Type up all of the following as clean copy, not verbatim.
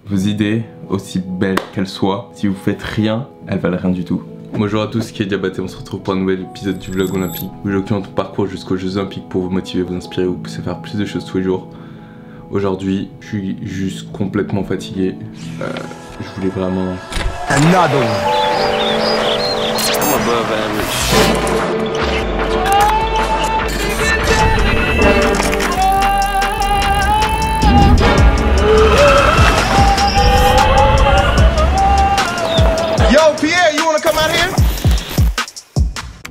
Vos idées, aussi belles qu'elles soient, si vous faites rien, elles valent rien du tout. Bonjour à tous, c'est Diabaté, on se retrouve pour un nouvel épisode du vlog olympique où je documente ton parcours jusqu'aux Jeux Olympiques pour vous motiver, vous inspirer, vous pousser à faire plus de choses tous les jours. Aujourd'hui, je suis juste complètement fatigué. Je voulais vraiment... Another one. I'm above average. Yo, Pierre, you wanna come out here?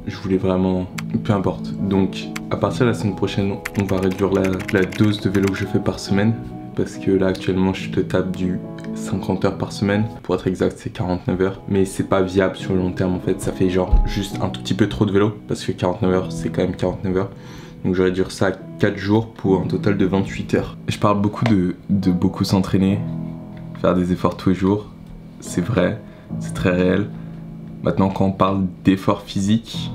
Je voulais vraiment... Peu importe. Donc, à partir de la semaine prochaine, on va réduire la dose de vélo que je fais par semaine. Parce que là, actuellement, je te tape du 50 heures par semaine. Pour être exact, c'est 49 heures. Mais c'est pas viable sur le long terme, en fait. Ça fait genre juste un tout petit peu trop de vélo. Parce que 49 heures, c'est quand même 49 heures. Donc, je vais réduire ça à 4 jours pour un total de 28 heures. Je parle beaucoup de beaucoup s'entraîner, faire des efforts tous les jours. C'est vrai, c'est très réel. Maintenant, quand on parle d'efforts physiques,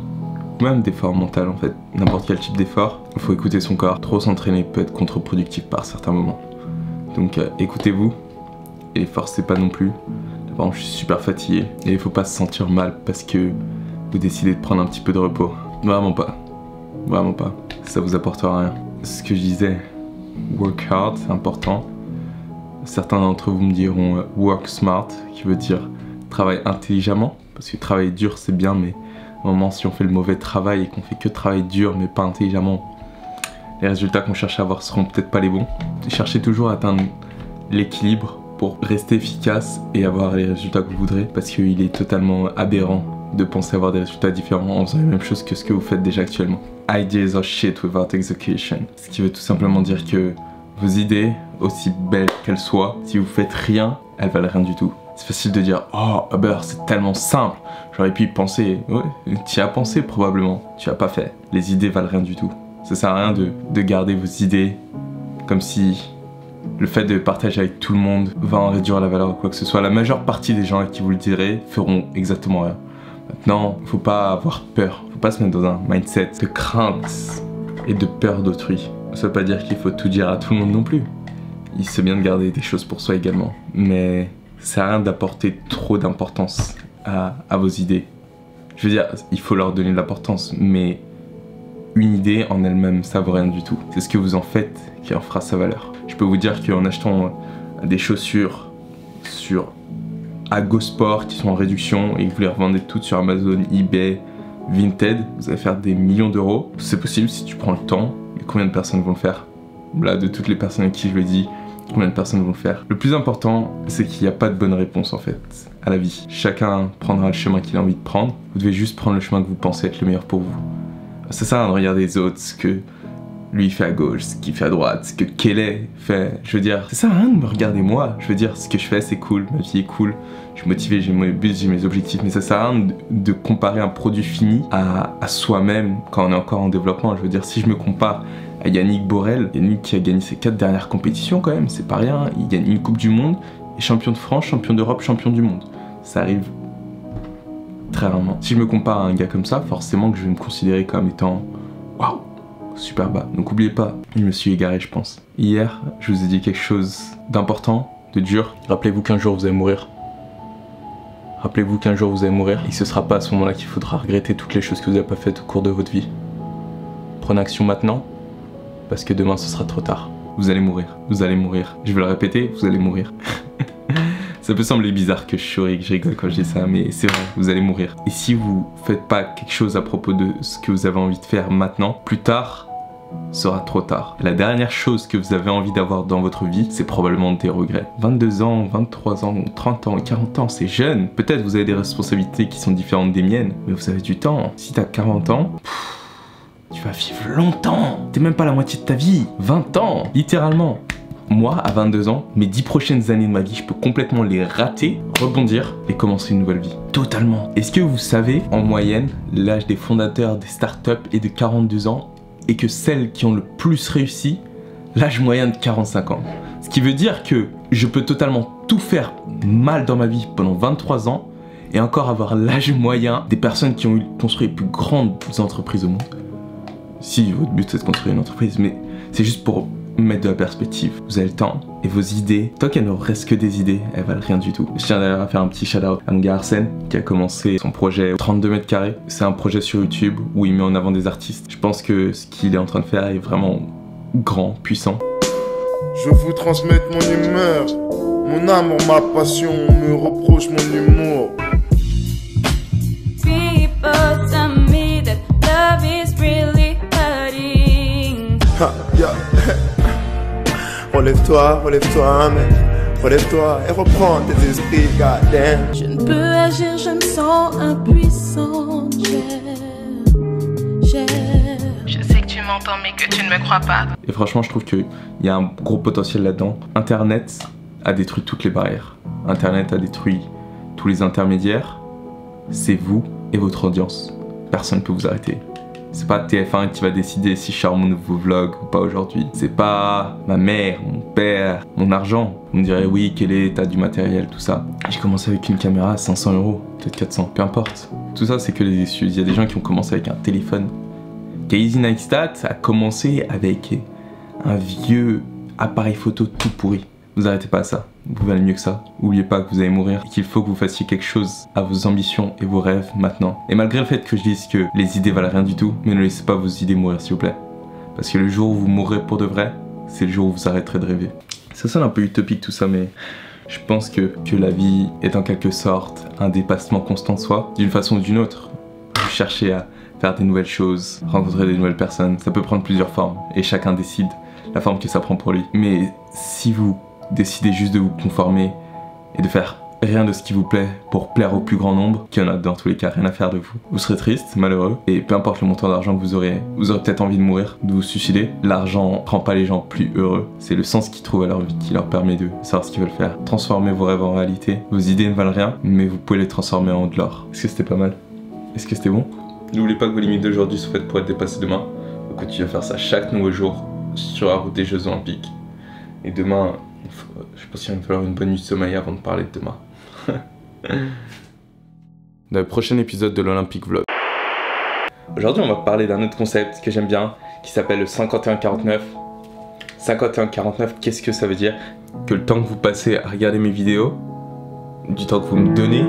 ou même d'efforts mentaux, en fait, n'importe quel type d'effort, il faut écouter son corps. Trop s'entraîner peut être contre-productif par certains moments. Donc écoutez-vous et forcez pas non plus. D'abord, je suis super fatigué et il faut pas se sentir mal parce que vous décidez de prendre un petit peu de repos. Vraiment pas. Vraiment pas. Ça vous apportera rien. Ce que je disais, work hard, c'est important. Certains d'entre vous me diront work smart, qui veut dire travailler intelligemment. Parce que travailler dur, c'est bien, mais au moment si on fait le mauvais travail et qu'on fait que travailler dur, mais pas intelligemment, les résultats qu'on cherche à avoir seront peut-être pas les bons. Cherchez toujours à atteindre l'équilibre pour rester efficace et avoir les résultats que vous voudrez, parce qu'il est totalement aberrant de penser avoir des résultats différents en faisant la même chose que ce que vous faites déjà actuellement. Ideas are shit without execution. Ce qui veut tout simplement dire que vos idées, aussi belles qu'elles soient, si vous faites rien, elles valent rien du tout. C'est facile de dire « Oh, Uber, c'est tellement simple, j'aurais pu y penser. » Ouais, tu y as pensé probablement, tu as pas fait. Les idées valent rien du tout. Ça sert à rien de garder vos idées comme si le fait de partager avec tout le monde va en réduire la valeur ou quoi que ce soit. La majeure partie des gens à qui vous le direz feront exactement rien. Maintenant, faut pas avoir peur, faut pas se mettre dans un mindset de crainte et de peur d'autrui. Ça veut pas dire qu'il faut tout dire à tout le monde non plus. Il c'est bien de garder des choses pour soi également, mais ça sert à rien d'apporter trop d'importance à vos idées. Je veux dire, il faut leur donner de l'importance, mais une idée en elle-même, ça vaut rien du tout. C'est ce que vous en faites qui en fera sa valeur. Je peux vous dire qu'en achetant des chaussures sur Agosport qui sont en réduction et que vous les revendez toutes sur Amazon, eBay, Vinted, vous allez faire des millions d'euros. C'est possible si tu prends le temps. Mais combien de personnes vont le faire? Là, de toutes les personnes à qui je le dis, combien de personnes vont le faire? Le plus important, c'est qu'il n'y a pas de bonne réponse en fait à la vie. Chacun prendra le chemin qu'il a envie de prendre. Vous devez juste prendre le chemin que vous pensez être le meilleur pour vous. Ça sert à rien de regarder les autres, ce que lui fait à gauche, ce qu'il fait à droite, ce que Kelly fait. Je veux dire, ça sert à rien de me regarder moi. Je veux dire, ce que je fais, c'est cool, ma vie est cool. Je suis motivé, j'ai mes buts, j'ai mes objectifs. Mais ça sert à rien de comparer un produit fini à soi-même quand on est encore en développement. Je veux dire, si je me compare à Yannick Borel, Yannick qui a gagné ses 4 dernières compétitions quand même, c'est pas rien. Il gagne une Coupe du Monde, et champion de France, champion d'Europe, champion du monde. Ça arrive très rarement. Si je me compare à un gars comme ça, forcément que je vais me considérer comme étant waouh, super bas. Donc n'oubliez pas, je me suis égaré je pense. Hier, je vous ai dit quelque chose d'important, de dur. Rappelez-vous qu'un jour vous allez mourir. Rappelez-vous qu'un jour vous allez mourir et que ce sera pas à ce moment-là qu'il faudra regretter toutes les choses que vous n'avez pas faites au cours de votre vie. Prenez action maintenant, parce que demain ce sera trop tard. Vous allez mourir, vous allez mourir. Je vais le répéter, vous allez mourir. Ça peut sembler bizarre que je souris, que je rigole quand je dis ça, mais c'est vrai, vous allez mourir. Et si vous faites pas quelque chose à propos de ce que vous avez envie de faire maintenant, plus tard sera trop tard. La dernière chose que vous avez envie d'avoir dans votre vie, c'est probablement des regrets. 22 ans, 23 ans, 30 ans, 40 ans, c'est jeune. Peut-être vous avez des responsabilités qui sont différentes des miennes, mais vous avez du temps. Si t'as 40 ans, tu vas vivre longtemps. T'es même pas la moitié de ta vie. 20 ans, littéralement. Moi, à 22 ans, mes 10 prochaines années de ma vie, je peux complètement les rater, rebondir et commencer une nouvelle vie. Totalement. Est-ce que vous savez, en moyenne, l'âge des fondateurs des startups est de 42 ans et que celles qui ont le plus réussi, l'âge moyen de 45 ans. Ce qui veut dire que je peux totalement tout faire mal dans ma vie pendant 23 ans et encore avoir l'âge moyen des personnes qui ont construit les plus grandes entreprises au monde. Si votre but c'est de construire une entreprise, mais c'est juste pour mettre de la perspective. Vous avez le temps, et vos idées, tant qu'elles ne restent que des idées, elles valent rien du tout. Je tiens d'ailleurs à faire un petit shout-out à mon gars Arsène qui a commencé son projet 32 mètres carrés. C'est un projet sur YouTube où il met en avant des artistes. Je pense que ce qu'il est en train de faire est vraiment grand, puissant. Je vous transmettre mon humeur, mon amour, ma passion, on me reproche mon humour. People tell me that love is really hurting. Ha, yeah. Relève-toi, mec. Relève-toi et reprends tes esprits, goddamn. Je ne peux agir, je me sens impuissante. Je sais que tu m'entends mais que tu ne me crois pas. Et franchement, je trouve qu'il y a un gros potentiel là-dedans. Internet a détruit toutes les barrières. Internet a détruit tous les intermédiaires. C'est vous et votre audience. Personne ne peut vous arrêter. C'est pas TF1 qui va décider si je sors mon nouveau vlog ou pas aujourd'hui. C'est pas ma mère, mon père, mon argent. Vous me direz oui, quel est, t'as du matériel, tout ça. J'ai commencé avec une caméra à 500 €, peut-être 400, peu importe. Tout ça, c'est que les excuses. Il y a des gens qui ont commencé avec un téléphone. Casey Neistat a commencé avec un vieux appareil photo tout pourri. Vous arrêtez pas à ça, vous valez mieux que ça. N'oubliez pas que vous allez mourir et qu'il faut que vous fassiez quelque chose à vos ambitions et vos rêves maintenant. Et malgré le fait que je dise que les idées valent rien du tout, mais ne laissez pas vos idées mourir s'il vous plaît. Parce que le jour où vous mourrez pour de vrai, c'est le jour où vous arrêterez de rêver. Ça sonne un peu utopique tout ça, mais je pense que la vie est en quelque sorte un dépassement constant de soi, d'une façon ou d'une autre. Vous cherchez à faire des nouvelles choses, rencontrer des nouvelles personnes, ça peut prendre plusieurs formes et chacun décide la forme que ça prend pour lui. Mais si vous décidez juste de vous conformer et de faire rien de ce qui vous plaît pour plaire au plus grand nombre, qui en a dans tous les cas rien à faire de vous, vous serez triste, malheureux, et peu importe le montant d'argent que vous aurez peut-être envie de mourir, de vous suicider. L'argent rend pas les gens plus heureux, c'est le sens qu'ils trouvent à leur vie qui leur permet de savoir ce qu'ils veulent faire. Transformez vos rêves en réalité, vos idées ne valent rien, mais vous pouvez les transformer en de l'or. Est-ce que c'était pas mal? Est-ce que c'était bon? N'oubliez pas que vos limites d'aujourd'hui sont faites pour être dépassées demain. Vous continuez à faire ça chaque nouveau jour sur la route des Jeux Olympiques. Et demain, je pense qu'il va me falloir une bonne nuit de sommeil avant de parler de demain. Dans le prochain épisode de l'Olympique Vlog. Aujourd'hui, on va parler d'un autre concept que j'aime bien, qui s'appelle le 51-49. 51-49, qu'est-ce que ça veut dire? Que le temps que vous passez à regarder mes vidéos, du temps que vous me donnez,